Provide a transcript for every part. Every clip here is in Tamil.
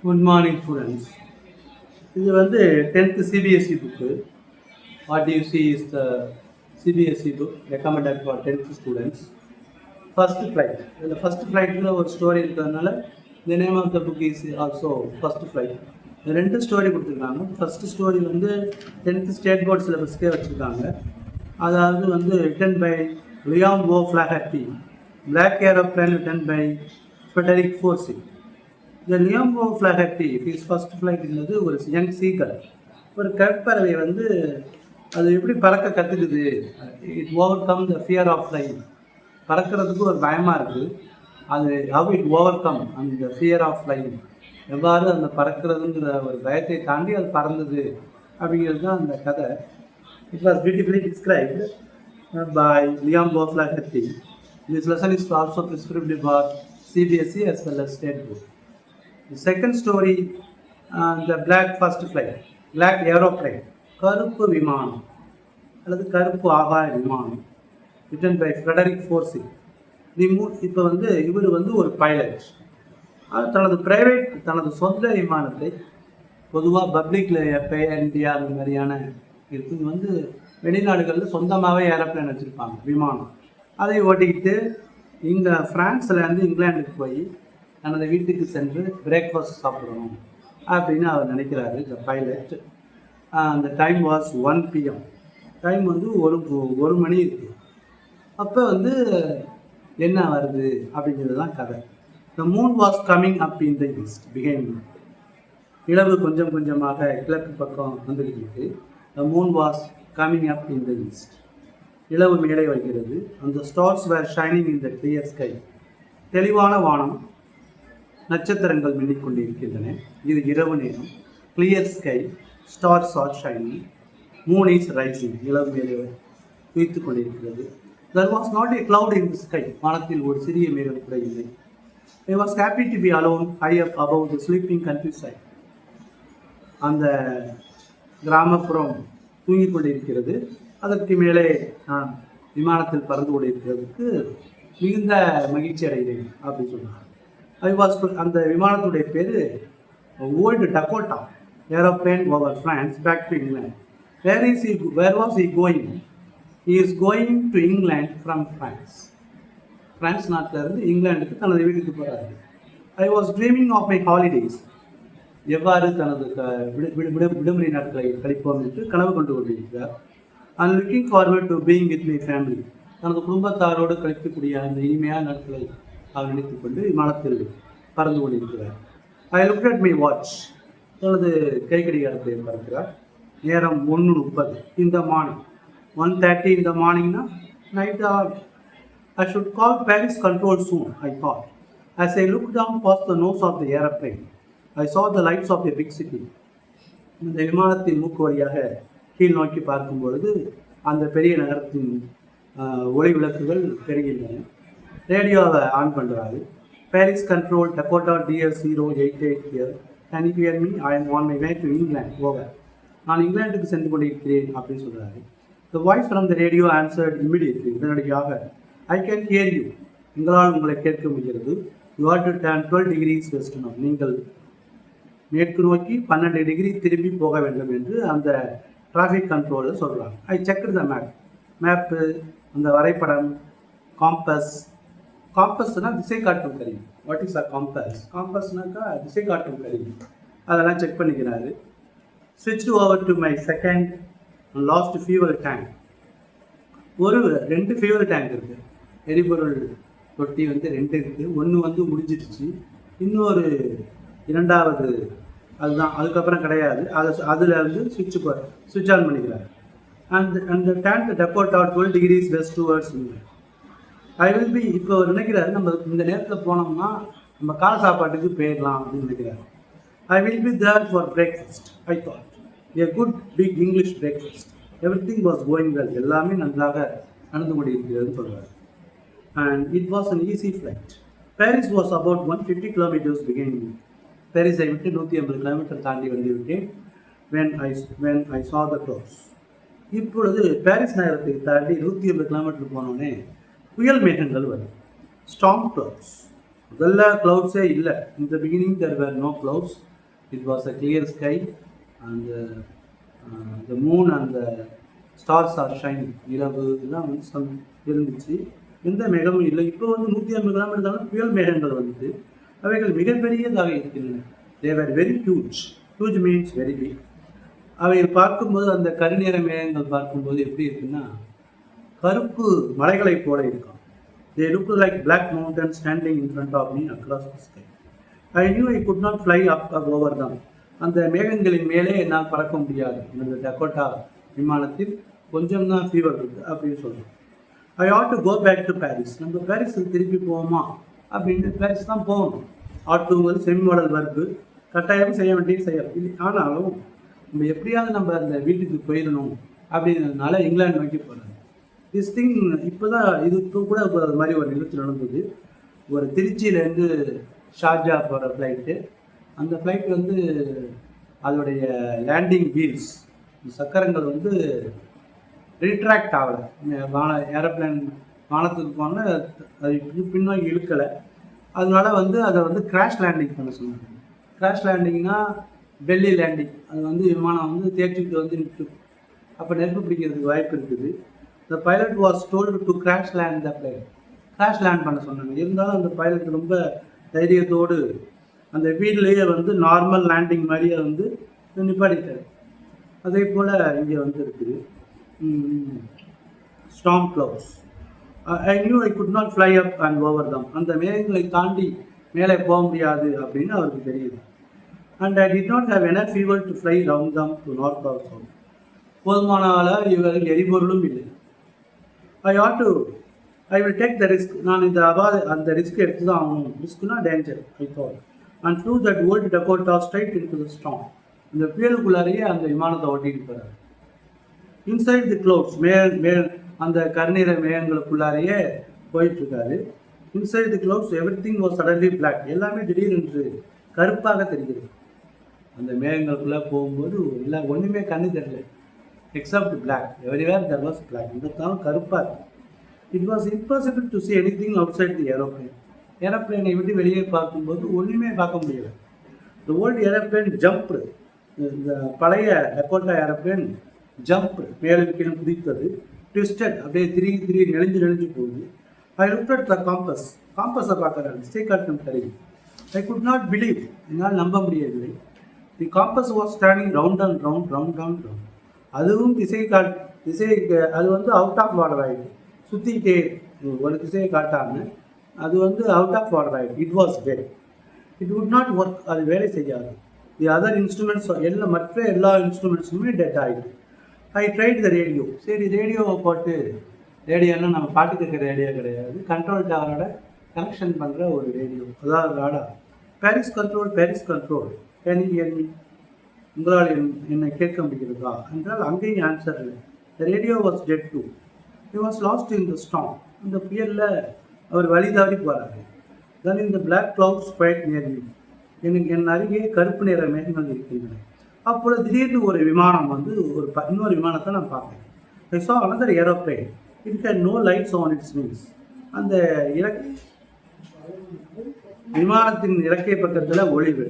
Good morning, students. இது வந்து 10th CBSE book. What you see is the CBSE book recommended for 10th students. First flight. The first flight ஒரு ஸ்டோரி இருக்கிறதுனால the name of the book is also first flight. ரெண்டு ஸ்டோரி கொடுத்துருக்காங்க. ஃபர்ஸ்ட் ஸ்டோரி வந்து 10th ஸ்டேட் போர்ட் சிலபஸ்க்கே வச்சுருக்காங்க. அதாவது வந்து written by William O. Flaherty. Black Aeroplane written by Frederick Forsyth. இந்த லியோம்போ ஃப்ளாகர்டி ஹிஸ் ஃபர்ஸ்ட் ஃப்ளைட்ங்கிறது ஒரு யங் சீகர், ஒரு கற்பறவை வந்து அது எப்படி பறக்க கற்றுக்குது. It overcome the fear of flying. பறக்கிறதுக்கு ஒரு பயமாக இருக்குது. அது ஹவ் இட் ஓவர் கம் அந்த ஃபியர் ஆஃப் ஃப்ளைங், எவ்வாறு அந்த பறக்கிறதுங்கிற ஒரு பயத்தை தாண்டி அது பறந்தது அப்படிங்கிறது தான் அந்த கதை. It was beautifully described by Liam O'Flaherty. This lesson is also prescribed for CBSE as well as state board. The second story, the black first flight, black aeroplane, கருப்பு விமானம் அல்லது கருப்பு ஆகாய விமானம், written by Frederick Forsyth. இப்போ வந்து இவர் வந்து ஒரு பைலட். தனது சொந்த விமானத்தை பொதுவாக பப்ளிக்கில் இந்தியா அந்த மாதிரியான இருக்குது வந்து வெளிநாடுகளில் சொந்தமாகவே ஏரோப்ளேன் வச்சுருப்பாங்க, விமானம். அதை ஓட்டிக்கிட்டு இங்கே ஃப்ரான்ஸ்லேருந்து இங்கிலாந்துக்கு போய் தனது வீட்டுக்கு சென்று பிரேக்ஃபாஸ்ட் சாப்பிடணும் அப்படின்னு அவர் நினைக்கிறாரு, இந்த பைலட். அந்த டைம் வாஸ் 1 PM. டைம் வந்து ஒரு மணி இருக்குது. அப்போ வந்து என்ன வருது அப்படிங்கிறது தான் கதை. The moon was coming up in the east behind. இளவு கொஞ்சம் கொஞ்சமாக கிழக்கு பக்கம் வந்துக்கிட்டு இருக்கு. The moon was coming up in the east. இளவு மேலே வருகிறது. அந்த stars were shining in the clear sky. தெளிவான வானம், நட்சத்திரங்கள் மின்னிக்கொண்டிருக்கின்றன. இது இரவு நேரம். Clear sky, stars are shining, moon is rising. இளவு மேலே உயிர்த்து கொண்டிருக்கிறது. There was not a cloud in the sky. வானத்தில் ஒரு சிறிய மேகம் கூட இல்லை. I was happy to be alone high up above the sleeping countryside. அந்த கிராமப்புறம் தூங்கிக் கொண்டிருக்கிறது. அதற்கு மேலே நான் விமானத்தில் பறந்து கொண்டிருக்கிறதுக்கு மிகுந்த மகிழ்ச்சி அடைகிறேன் அப்படின்னு சொன்னார். அந்த விமானத்துடைய பேர் old Dakota. Aeroplane over France back to England. Where was he going? He is going to England from France. France நாட்டிலிருந்து இங்கிலாந்துக்கு தனது வீட்டுக்கு போகிறாரு. I was dreaming of my holidays. எவ்வாறு தனது விடுமுறை நாட்களை கழிப்போம் என்று கனவு கொண்டு கொண்டிருக்கிறார். And looking forward to being with my family. தனது குடும்பத்தாரோடு கழிக்கக்கூடிய அந்த இனிமையான நாட்களை அவர் நினைத்துக் கொண்டு விமானத்தில் பறந்து கொண்டிருக்கிறார். I look at my watch. தனது கைக்கடிகாரத்தை பார்க்கிறார். நேரம் 1:30 இந்த மார்னிங். 1:30 இந்த மார்னிங்னா night or. I should call Paris control soon, I thought. As I looked down past the nose of the aeroplane, I saw the lights of a big city. இந்த விமானத்தின் மூக்கு வழியாக கீழ் நோக்கி பார்க்கும் பொழுது அந்த பெரிய நகரத்தின் ஒளி விளக்குகள் பெறுகின்றன. ரேடியோவை ஆன் பண்ணுறாரு. Paris control Dakota DS088 here. Can you hear me? I am on my way to England. Over. நான் இங்கிலாந்துக்கு சென்று கொண்டிருக்கிறேன் அப்படின்னு சொல்கிறாரு. The voice from the radio answered immediately. உடனடியாக ஐ கேன் ஹியர் யூ. உங்களால் உங்களை கேட்க முடிகிறது. You are to turn 12 degrees west now. நீங்கள் மேற்கு நோக்கி 12 டிகிரி திரும்பி போக வேண்டும் என்று அந்த டிராஃபிக் கண்ட்ரோலில் சொல்கிறாங்க. ஐ செக் த மேப்பு, அந்த வரைபடம், காம்பஸ். காம்பஸ்னால் திசை காட்டும் கருவி. What is a compass? காம்பஸ்னாக்கா திசை காட்டும் கருவி. அதெல்லாம் செக் பண்ணிக்கிறாரு. ஸ்விட்ச் over to my second last fuel tank. 2 fuel tank இருக்குது. எரிபொருள் தொட்டி வந்து 2 இருக்குது. ஒன்று வந்து முடிஞ்சிடுச்சு, இன்னொரு 2வது அதுதான், அதுக்கப்புறம் கிடையாது. அதில் வந்து ஸ்விட்ச் ஆன் பண்ணிக்கிறார். அந்த tank Dakota 12 degrees west towards England. I will B. இப்போ நினைக்கிறாரு, நம்ம இந்த நேரத்தில் போனோம்னா நம்ம கால சாப்பாட்டுக்கு போயிடலாம் அப்படின்னு நினைக்கிறாரு. I will be there for breakfast, I thought. A good big English breakfast. Everything was going well. எல்லாமே நன்றாக நடந்து கொண்டிருக்கிறதுன்னு சொல்கிறார். And it was an easy flight. Paris was about 150 kilometers behind. பாரிஸை விட்டு 150 கிலோமீட்டர் தாண்டி வந்துவிட்டேன். when I saw the clouds. இப்பொழுது பாரிஸ் நகரத்தை தாண்டி 150 கிலோமீட்டர் போனோடனே புயல் மேகங்கள் வரும். Storm clouds. முதல்ல க்ளவுட்ஸே இல்லை. இந்த beginning there were no clouds. It was a clear sky and the moon and the stars are shining. இரவு எல்லாம் வந்து இருந்துச்சு, எந்த மேகமும் இல்லை. இப்போ வந்து 150 கிராம் இருந்தாலும் புயல் மேகங்கள் வந்து அவைகள் மிகப்பெரியதாக இருக்கின்றன. they were very huge. huge means very big. அவைகள் பார்க்கும்போது அந்த கருநிற மேகங்கள் பார்க்கும்போது எப்படி இருக்குன்னா கருப்பு மலைகளை போல இருக்கும். They looked like black mountains standing in front of me across the sky. I knew I could not fly up over them. அந்த மேகங்களின் மேலே என்னால் பறக்க முடியாது. இந்த டக்கோட்டா விமானத்தில் கொஞ்சம் தான் ஃபீவர் இருக்குது அப்படின்னு சொல்கிறோம். I ought to go back to Paris. நம்ம பாரிஸுக்கு திருப்பி போவோமா அப்படின்னு பாரிஸ் தான் போகணும். ஆட்டுங்கிறது செமி மாடல் வர்க்கு, கட்டாயம் செய்ய வேண்டிய செய்யலாம். ஆனாலும் நம்ம எப்படியாவது நம்ம அந்த வீட்டுக்கு போயிடணும் அப்படின்றதுனால இங்கிலாந்து நோக்கி போகிறாங்க. திஸ் திங் இப்போ தான் இதுக்கு கூட அது மாதிரி ஒரு நிகழ்ச்சி நடந்தது. ஒரு திருச்சியிலேருந்து ஷார்ஜா போகிற ஃப்ளைட்டு. அந்த ஃப்ளைட் வந்து அதோடைய லேண்டிங் வீல்ஸ் சக்கரங்கள் வந்து ரிட்ராக்ட் ஆகலை. ஏரோப்ளேன் வானத்துக்கு போனால் அது பின்னோக்கி இழுக்கலை. அதனால வந்து அதை வந்து கிராஷ் லேண்டிங் பண்ண சொன்னாங்க. கிராஷ் லேண்டிங்னா பெல்லி லேண்டிங். அது வந்து விமானம் வந்து தேய்ச்சிட்டு வந்து நிற்கும். அப்போ நெருப்பு பிடிக்கிறதுக்கு வாய்ப்பு இருக்குது. The pilot was told to crash land the plane. Crash land பண்ண சொன்னாங்க. இருந்தாலும் அந்த பைலட் ரொம்ப தைரியத்தோடு அந்த வீட்லேயே வந்து நார்மல் லேண்டிங் மாதிரியே வந்து நிப்பாட்டிட்டார். அதே போல் இங்கே வந்து இருக்குது storm clouds. I knew I could not fly up and over them. அந்த மேகங்களை தாண்டி மேலே போக முடியாது அப்படின்னு அவருக்கு தெரியுது. And I did not have enough fuel to fly round them to north or south. போதுமான இவர்கள் எரிபொருளும் இல்லை. I will take the risk. நான் அந்த ரிஸ்க் எடுத்து தான் ஆகணும். ரிஸ்க்னா danger I thought. And flew that old Dakota straight into the storm. இந்த புயலுக்குள்ளாரையே அந்த விமானத்தை ஓட்டிட்டு போகிறார். இன்சைட் தி க்ளவுட்ஸ், அந்த கருநீர மேகங்களுக்குள்ளாரையே போயிட்டுருக்காரு. Inside the clouds everything was suddenly black. எல்லாமே திடீரென்று கருப்பாக தெரிகிறது. அந்த மேகங்களுக்குள்ளே போகும்போது எல்லாம் ஒன்றுமே கண்ணு தெரியல. except black. Everywhere there was black. இந்த தான் கருப்பாக இருக்குது. It was impossible to see anything outside the aeroplane. ஏரோப்ளேனை விட்டு வெளியே பார்க்கும்போது ஒன்றுமே பார்க்க முடியல. The old aeroplane jumped. இந்த பழைய டக்கோட்டா ஏரோப்ளேன் ஜம்ப், மேலும் கீழே குதித்தது. ட்விஸ்டட், அப்படியே திரி நெளிஞ்சு போகுது. I looked at the compass. காம்பஸை பார்க்குறாங்க. ஸ்ரீகாட்டம் தெரியும். I could not believe. என்னால் நம்ப முடியவில்லை. The compass was turning round and round. அதுவும் திசைக்கு அது வந்து அவுட் ஆஃப் ஆர்டர் ஆகிடுது. சுற்றிக்கிட்டே ஒரு திசையை காட்டாமல் அது வந்து அவுட் ஆஃப் ஆர்டர் ஆகிடுது. It was dead. It would not work. அது வேலை செய்யாது. தி அதர் இன்ஸ்ட்ருமெண்ட்ஸ் மற்ற எல்லா இன்ஸ்ட்ருமெண்ட்ஸுமே டெட் ஆகிடுது. I tried the radio. சரி, ரேடியோவை போட்டு, ரேடியோன்னா நம்ம பாட்டு கேட்குற ரேடியோ கிடையாது, கண்ட்ரோல் டவரோட கனெக்ஷன் பண்ணுற ஒரு ரேடியோ, அதாவது radar. Paris control can you hear me? உங்களால் என்னை கேட்க முடிகிறதா என்றால் அங்கேயும் ஆன்சர் இல்லை. The radio was dead too. He was lost in the storm. அந்த புயலில் அவர் வழி தவறி போகிறாரு. தென் இந்த black clouds quite near me. என் அருகே கருப்பு நிற மேகங்கள் இருக்கின்றன. அப்பொழுது திடீர்னு ஒரு விமானம் வந்து இன்னொரு விமானத்தை நான் பார்த்தேன். ஐ saw another aeroplane. It had no lights on its wings. அந்த விமானத்தின் இறக்கை பக்கத்தில் ஒளிவு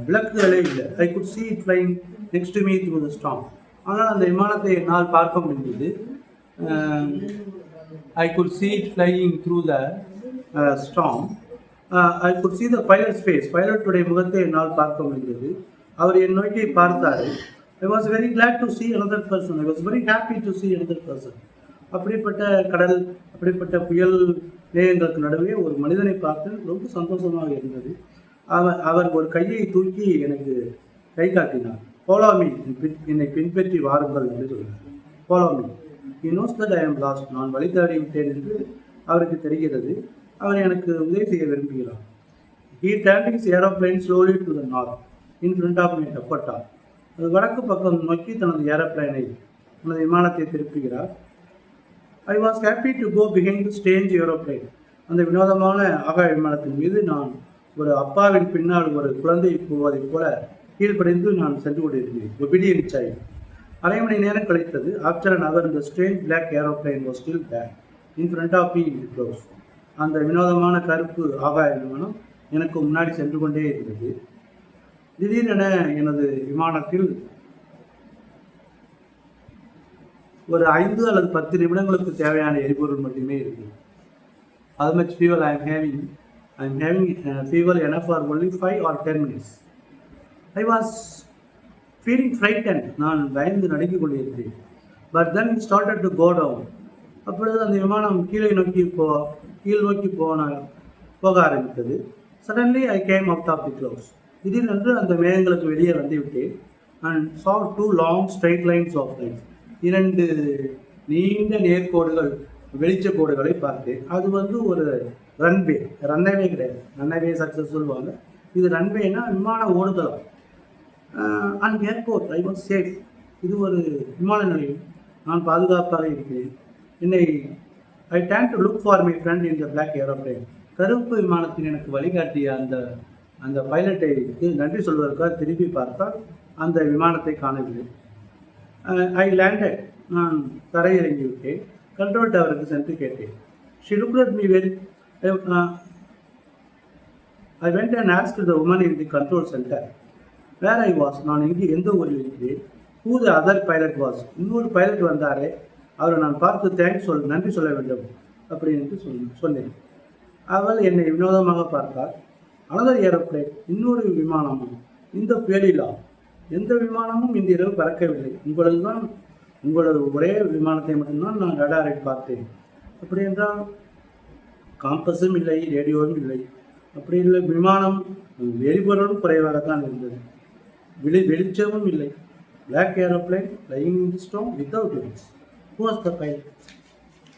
விளக்குகளே இல்லை. I could see it flying next to me through the storm. ஆனால் அந்த விமானத்தை என்னால் பார்க்க முடிந்தது. I could see it flying through the storm. I could see the pilot's face. பைலட்டுடைய முகத்தை என்னால் பார்க்க முடிந்தது. அவர் என் நோக்கி பார்த்தார். I was very glad to see another person. I was very happy to see another person. அப்படிப்பட்ட கடல், அப்படிப்பட்ட புயல் மேகங்களுக்கு நடுவே ஒரு மனிதனை பார்த்து ரொம்ப சந்தோஷமாக இருந்தது. அவர் ஒரு கையை தூக்கி எனக்கு கை காட்டினார். ஃபாலோ மீ, என்னை பின்பற்றி வாருங்கள் என்று சொன்னார். Follow me. He knows that I am lost. நான் வழி தவறி விட்டேன் என்று அவருக்கு தெரிகிறது. அவர் எனக்கு உதவி செய்ய விரும்புகிறார். He turned his aeroplane slowly to the north in front of me Dakota. அது வடக்கு பக்கம் நோக்கி தனது விமானத்தை திருப்புகிறார். I was happy to go behind the strange aeroplane. அந்த வினோதமான ஆகாய விமானத்தின் மீது நான் ஒரு அப்பாவின் பின்னால் ஒரு குழந்தை போவதைப் போல கீழ்ப்படைந்து நான் சென்று கொண்டிருந்தேன். obedient child. அரை மணி நேரம் கழித்தது. After an hour, the strange black aeroplane was still back in front of me in close. அந்த வினோதமான கருப்பு ஆகாய விமானம் எனக்கு முன்னாடி சென்று கொண்டே இருந்தது. திடீரென எனது விமானத்தில் ஒரு 5 அல்லது 10 நிமிடங்களுக்கு தேவையான எரிபொருள் மட்டுமே இருக்குது. How much fuel I am having? I am having fuel enough for only 5 or 10 minutes. I was feeling frightened. நான் பயந்து நடுங்கிக் கொண்டிருந்தேன். But then it started to go down. அப்பொழுது அந்த விமானம் கீழ் நோக்கி போக ஆரம்பித்தது. Suddenly I came out of the clouds. திடீரென்று அந்த மேகங்களுக்கு வெளியே வந்துவிட்டேன். And saw 2 long straight lines of light. 2 நீண்ட நேர்கோடுகள், வெளிச்ச கோடுகளை பார்த்தேன். அது ஒரு ரன்வே கிடையாது. ரன்வே சக்ஸஸ் சொல்லுவாங்க. இது ரன்வேனா விமான ஓடுதளம். And airport I was safe. இது ஒரு விமான நிலையம், நான் பாதுகாப்பாக இருக்கிறேன். என்னை I turned to look for my friend in the black aeroplane. கருப்பு விமானத்தின் எனக்கு வழிகாட்டிய அந்த பைலட்டை நன்றி சொல்வதற்காக திரும்பி பார்த்தால் அந்த விமானத்தை காணவில்லை. I landed. நான் தரையிறங்கி விட்டேன். கண்ட்ரோல் டவருக்கு சென்று கேட்டேன். She looked at me very. I went and asked the woman in the control centre where I was. நான் எந்த ஊரில் இருக்கிறேன். Who the other pilot was. இன்னொரு பைலட் வந்தாரே, அவரை நான் பார்த்து நன்றி சொல்ல வேண்டும் அப்படின்னு சொன்னேன். அவள் என்னை வினோதமாக பார்த்தாள். அனதர் ஏரோப்ளேன், இன்னொரு விமானமும் இந்த பேலிலா. எந்த விமானமும் இந்த இரவு பறக்கவில்லை. உங்களது ஒரே விமானத்தை மட்டும்தான் நான் ரடாரில் பார்த்தேன். அப்படி என்றால் காம்பஸும் இல்லை, ரேடியோவும் இல்லை. அப்படி இல்லை, விமானம் எரிபொருளும் குறைவாகத்தான் இருந்தது. வெளிச்சமும் இல்லை. Black aeroplane flying in the storm without wings. Who was the pilot?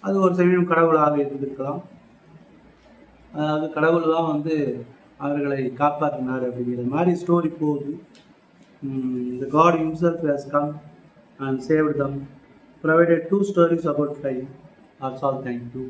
அது ஒரு சமயம் கடவுளாக இருந்திருக்கலாம். அதாவது கடவுள் தான் அவர்களை காப்பாற்றினார் அப்படிங்கிற மாதிரி ஸ்டோரி போகுது. The God himself has come and saved them. Provided 2 stories about flying. That's all. Thank you.